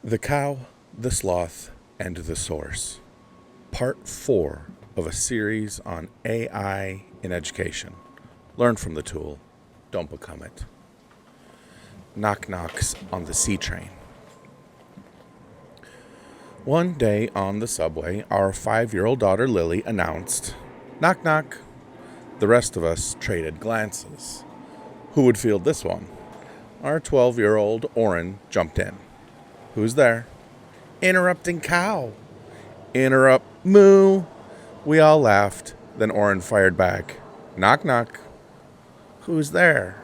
The Cow, the Sloth, and the Source. Part 4 of a series on AI in education. Learn from the tool, don't become it. Knock knocks on the C train. One day on the subway, our 5-year-old daughter Lily announced, "Knock knock." The rest of us traded glances. Who would field this one? Our 12-year-old Oren jumped in. "Who's there?" "Interrupting cow." "Interrup, moo." We all laughed. Then Oren fired back, "Knock knock." "Who's there?"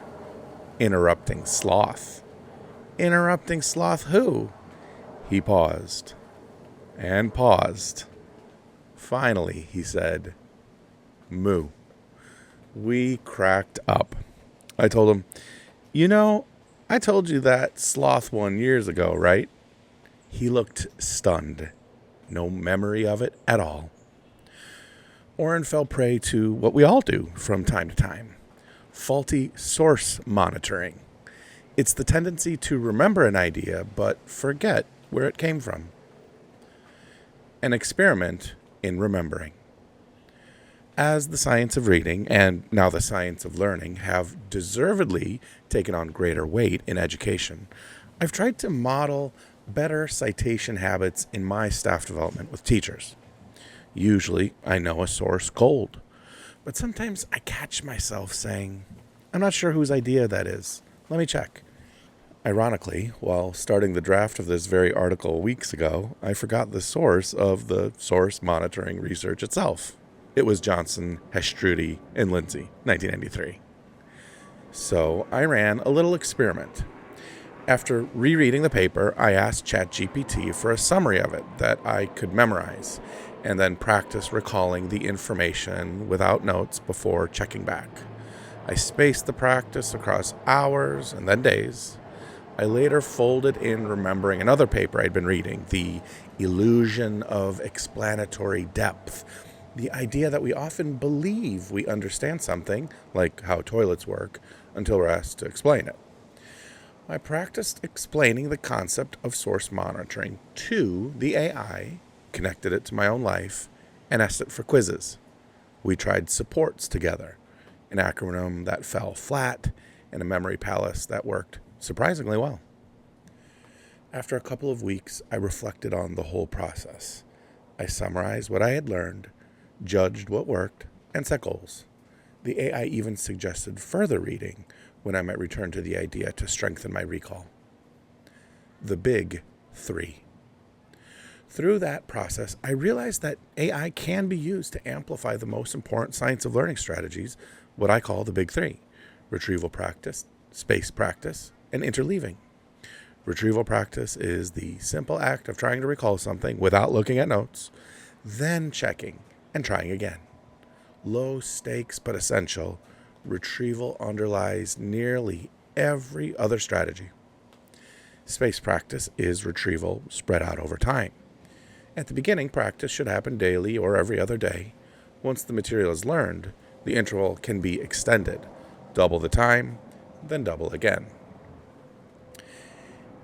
"Interrupting sloth." "Interrupting sloth who?" He paused and paused. Finally, he said, "Moo." We cracked up. I told him, I told you that sloth one years ago, right?" He looked stunned. No memory of it at all. Oren fell prey to what we all do from time to time: faulty source monitoring. It's the tendency to remember an idea but forget where it came from. An experiment in remembering. As the science of reading, and now the science of learning, have deservedly taken on greater weight in education, I've tried to model better citation habits in my staff development with teachers. Usually, I know a source cold, but sometimes I catch myself saying, "I'm not sure whose idea that is. Let me check." Ironically, while starting the draft of this very article weeks ago, I forgot the source of the source monitoring research itself. It was Johnson, Hestrudy, and Lindsay, 1993. So I ran a little experiment. After rereading the paper, I asked ChatGPT for a summary of it that I could memorize, and then practice recalling the information without notes before checking back. I spaced the practice across hours and then days. I later folded in remembering another paper I'd been reading, The Illusion of Explanatory Depth. The idea that we often believe we understand something, like how toilets work, until we're asked to explain it. I practiced explaining the concept of source monitoring to the AI, connected it to my own life, and asked it for quizzes. We tried supports together, an acronym that fell flat, and a memory palace that worked surprisingly well. After a couple of weeks, I reflected on the whole process. I summarized what I had learned, judged what worked, and set goals. The AI even suggested further reading when I might return to the idea to strengthen my recall. The big 3. Through that process, I realized that AI can be used to amplify the most important science of learning strategies, what I call the big 3: retrieval practice, space practice, and interleaving. Retrieval practice is the simple act of trying to recall something without looking at notes, then checking and trying again. Low stakes but essential, retrieval underlies nearly every other strategy. Space practice is retrieval spread out over time. At the beginning, practice should happen daily or every other day. Once the material is learned, the interval can be extended. Double the time, then double again.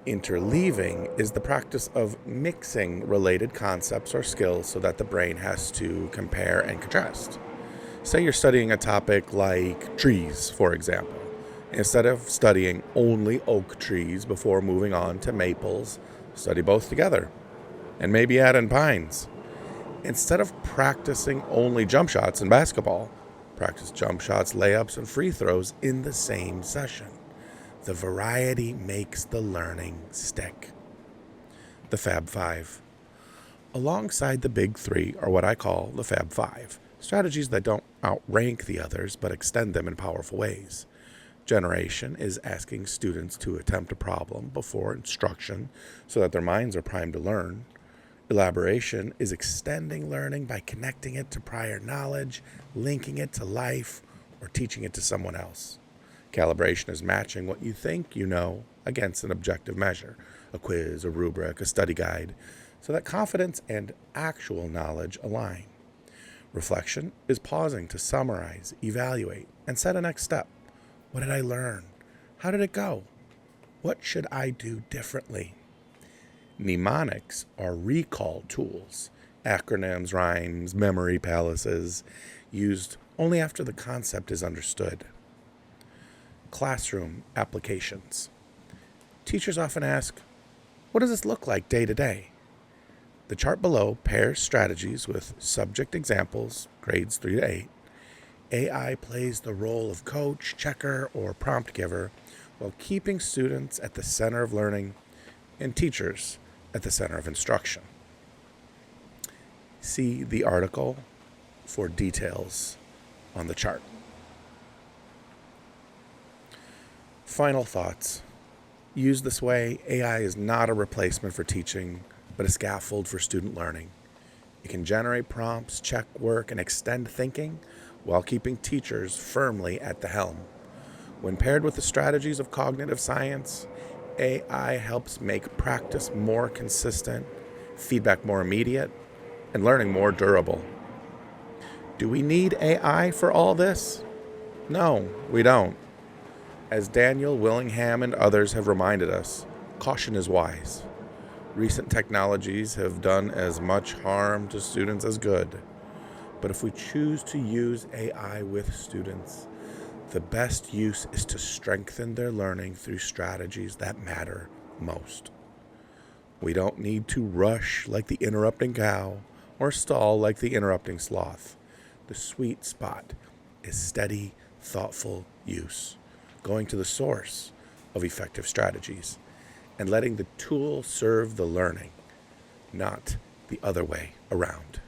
Interleaving is the practice of mixing related concepts or skills so that the brain has to compare and contrast. Say you're studying a topic like trees, for example. Instead of studying only oak trees before moving on to maples, study both together, and maybe add in pines. Instead of practicing only jump shots in basketball, practice jump shots, layups, and free throws in the same session. The variety makes the learning stick. The Fab 5. Alongside the big 3 are what I call the Fab 5, strategies that don't outrank the others but extend them in powerful ways. Generation is asking students to attempt a problem before instruction so that their minds are primed to learn. Elaboration is extending learning by connecting it to prior knowledge, linking it to life, or teaching it to someone else. Calibration is matching what you think you know against an objective measure, a quiz, a rubric, a study guide, so that confidence and actual knowledge align. Reflection is pausing to summarize, evaluate, and set a next step. What did I learn? How did it go? What should I do differently? Mnemonics are recall tools, acronyms, rhymes, memory palaces, used only after the concept is understood. Classroom applications. Teachers often ask, what does this look like day to day? The chart below pairs strategies with subject examples, grades 3 to 8. AI plays the role of coach, checker, or prompt giver while keeping students at the center of learning and teachers at the center of instruction. See the article for details on the chart. Final thoughts. Used this way, AI is not a replacement for teaching, but a scaffold for student learning. It can generate prompts, check work, and extend thinking while keeping teachers firmly at the helm. When paired with the strategies of cognitive science, AI helps make practice more consistent, feedback more immediate, and learning more durable. Do we need AI for all this? No, we don't. As Daniel Willingham and others have reminded us, caution is wise. Recent technologies have done as much harm to students as good. But if we choose to use AI with students, the best use is to strengthen their learning through strategies that matter most. We don't need to rush like the interrupting cow or stall like the interrupting sloth. The sweet spot is steady, thoughtful use, going to the source of effective strategies and letting the tool serve the learning, not the other way around.